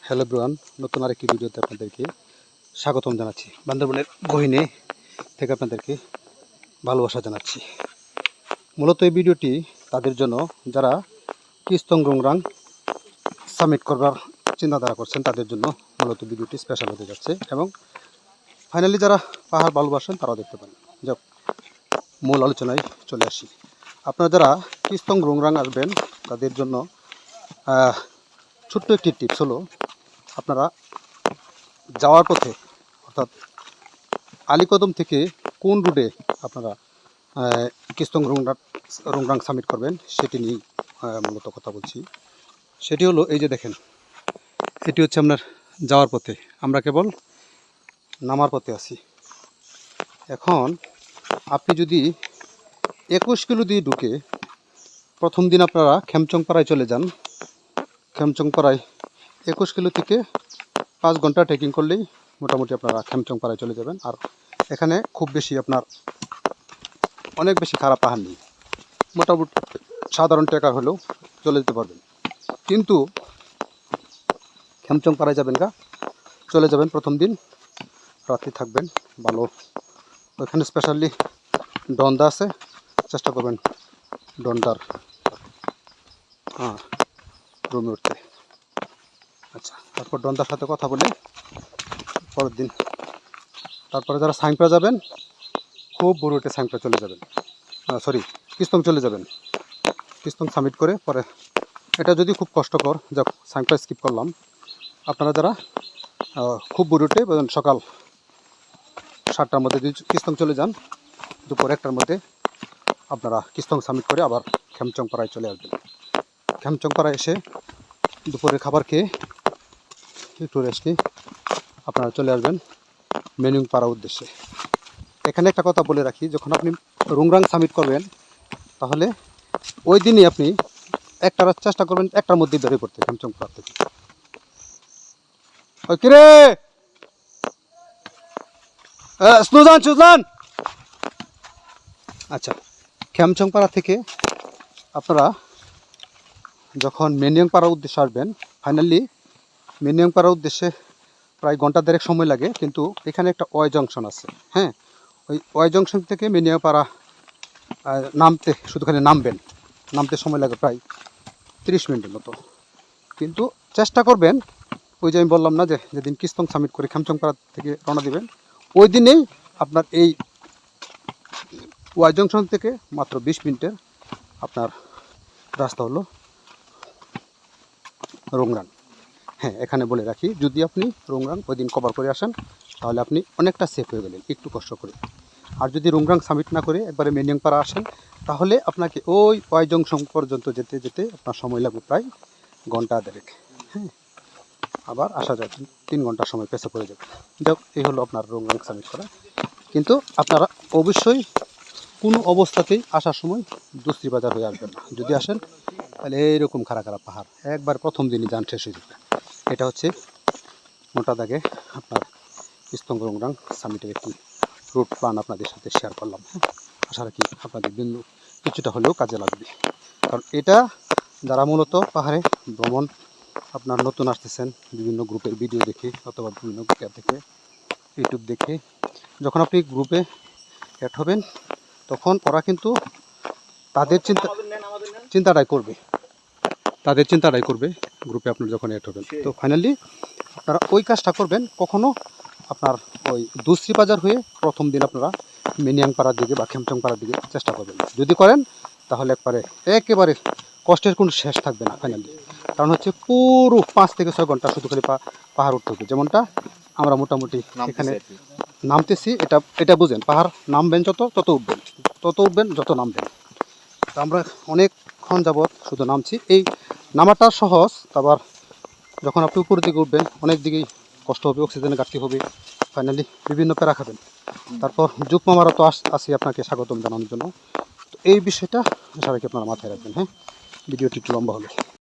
Hello everyone, নতুন আরেকটি ভিডিওতে আপনাদেরকে স্বাগতম জানাচ্ছি। বান্দরবনের গহীনে থেকে আপনাদেরকে ভালোবাসা জানাচ্ছি। মূলত এই ভিডিওটি তাদের জন্য যারা কিস্তং রুংরাং সামিট করবার চিন্তাধারা করছেন, তাদের জন্য মূলত ভিডিওটি স্পেশাল হতে যাচ্ছে। এবং ফাইনালি যারা পাহাড় ভালোবাসেন তারাও দেখতে পারেন। যাক, মূল আলোচনায় চলে আসি। আপনারা যারা কিস্তং রুংরাং আসবেন তাদের জন্য ছোট্ট একটি টিপস হলো, আপনারা যাওয়ার পথে অর্থাৎ আলীকদম থেকে কোন রুটে আপনারা কিস্তং রুংরাং সামিট করবেন সেটি নিয়ে মূলত কথা বলছি। সেটি হলো, এই যে দেখেন, এটি হচ্ছে আপনার যাওয়ার পথে, আমরা কেবল নামার পথে আছি। এখন আপনি যদি 21 কিলো দিয়ে ঢুকে প্রথম দিন আপনারা খেমচংপাড়ায় চলে যান, খেমচংপাড়ায় 21 কিলো থেকে 5 ঘন্টা ট্রেকিং করলেই মোটামুটি আপনারা খেমচংপাড়ায় চলে যাবেন। আর এখানে খুব বেশি আপনার অনেক বেশি খারাপ পাহাড় নেই, মোটামুটি সাধারণ ট্রেকার হলেও চলে যেতে পারবেন। কিন্তু খেমচংপাড়ায় যাবেন চলে যাবেন প্রথম দিন, রাত্রি থাকবেন ভালো। ওইখানে স্পেশালি ডন্দা আছে, চেষ্টা করবেন ডন্ডার রুমে উঠতে। আচ্ছা, তারপর ডন্ডার সাথে কথা বলে পরের দিন, তারপরে যারা সাংপা যাবেন খুব বড়ুটে সাংপা চলে যাবেন, কিস্তং চলে যাবেন। কিস্তং সামিট করে পরে, এটা যদি খুব কষ্টকর, যাক সাংপা স্কিপ করলাম। আপনারা যারা খুব বড়ুটে সকাল 7টার মধ্যে যদি কিস্তং চলে যান, দুপুর 1টার মধ্যে আপনারা কিস্তং সামিট করে আবার খেমচংপাড়ায় চলে আসবেন। খেমচংপাড়ায় এসে দুপুরের খাবার খেয়ে একটু রেস্ট নিয়ে আপনারা চলে আসবেন মেনিংপাড়া উদ্দেশ্যে। এখানে একটা কথা বলে রাখি, যখন আপনি রুংরাং সামিট করবেন তাহলে ওই দিনই আপনি চেষ্টা করবেন 1টার মধ্যে বেরিয়ে পড়তে খেমচংপাড়া থেকে। ওই কিরে সুজান। আচ্ছা, খেমচংপাড়া থেকে আপনারা যখন মেনিংপাড়া উদ্দেশ্যে আসবেন, ফাইনালি মেনিংপাড়া উদ্দেশ্যে প্রায় ঘন্টা দেড়েক সময় লাগে। কিন্তু এখানে একটা ওয়াই জংশন আছে, হ্যাঁ, ওই ওয়াই জংশন থেকে মেনিংপাড়া নামতে, শুধুখানি নামতে সময় লাগে প্রায় 30 মিনিটের মতো। কিন্তু চেষ্টা করবেন, ওই যে আমি বললাম না যে যেদিন কিস্তং সামিট করে খেমচংপাড়া থেকে রওনা দেবেন, ওই দিনেই আপনার এই ওয়াই জংশন থেকে মাত্র 20 মিনিটের আপনার রাস্তা হলো রুংরাং। হ্যাঁ, এখানে বলে রাখি, যদি আপনি রুংরাং ওই দিন কভার করে আসেন তাহলে আপনি অনেকটা সেফ হয়ে গেলেন একটু কষ্ট করে। আর যদি রুংরাং সামিট না করে একবারে মেনিংপাড়া আসেন, তাহলে আপনাকে ওই ওয়াই জংশন পর্যন্ত যেতে যেতে আপনার সময় লাগবে প্রায় ঘন্টা দেড়েক। হ্যাঁ, আবার আসা যায় 3 ঘন্টার সময় পেছে পড়ে যাবে। যাক, এই হলো আপনার রুংরাং সামিট করা। কিন্তু আপনারা অবশ্যই কোনো অবস্থাতেই আসার সময় দুশ্রী বাজার হয়ে আসবেন না। যদি আসেন তাহলে এইরকম খারাপ পাহাড় একবার প্রথম দিনই যান শেষ হয়ে যাবে। এটা হচ্ছে মোটা দাগে আপনার কিস্তং রুংরাং সামিটের একটি রুট প্ল্যান আপনাদের সাথে শেয়ার করলাম। আশা রাখি আপনাদের বিন্দু কিছুটা হলেও কাজে লাগবে। কারণ এটা যারা মূলত পাহাড়ে ভ্রমণ আপনার নতুন আসতেছেন, বিভিন্ন গ্রুপের ভিডিও দেখে অথবা বিভিন্ন থেকে ইউটিউব দেখে যখন আপনি গ্রুপে অ্যাড হবেন, তখন ওরা কিন্তু তাদের চিন্তাটাই করবে গ্রুপে আপনার যখন অ্যাড হবেন। তো ফাইনালি আপনারা ওই কাজটা করবেন, কখনো আপনার ওই দুশ্রী বাজার হয়ে প্রথম দিন আপনারা মেনিয়াংপাড়ার দিকে বা খেমচংপাড়ার দিকে চেষ্টা করবেন। যদি করেন তাহলে একেবারে কষ্টের কোনো শেষ থাকবে না ফাইনালি। কারণ হচ্ছে পুরো 5 থেকে 6 ঘন্টা শুধু খালি পাহাড় উঠতে হবে। যেমনটা আমরা মোটামুটি এখানে নামতেছি, এটা বুঝেন, পাহাড় নামবেন তত উঠবেন যত নামবেন। তো আমরা অনেকক্ষণ যাবৎ শুধু নামছি। এই নামাটা সহজ, আবার যখন আপনি উপরের দিকে উঠবেন অনেক দিকেই কষ্ট হবে, অক্সিজেনের ঘাটতি হবে, ফাইনালি বিভিন্ন প্যারা খাবেন। তারপর জুক মামারা তো আসি আপনাকে স্বাগতম জানানোর জন্য। তো এই বিষয়টা আশা রাখি আপনারা মাথায় রাখবেন। হ্যাঁ, ভিডিওটি একটু লম্বা হলো।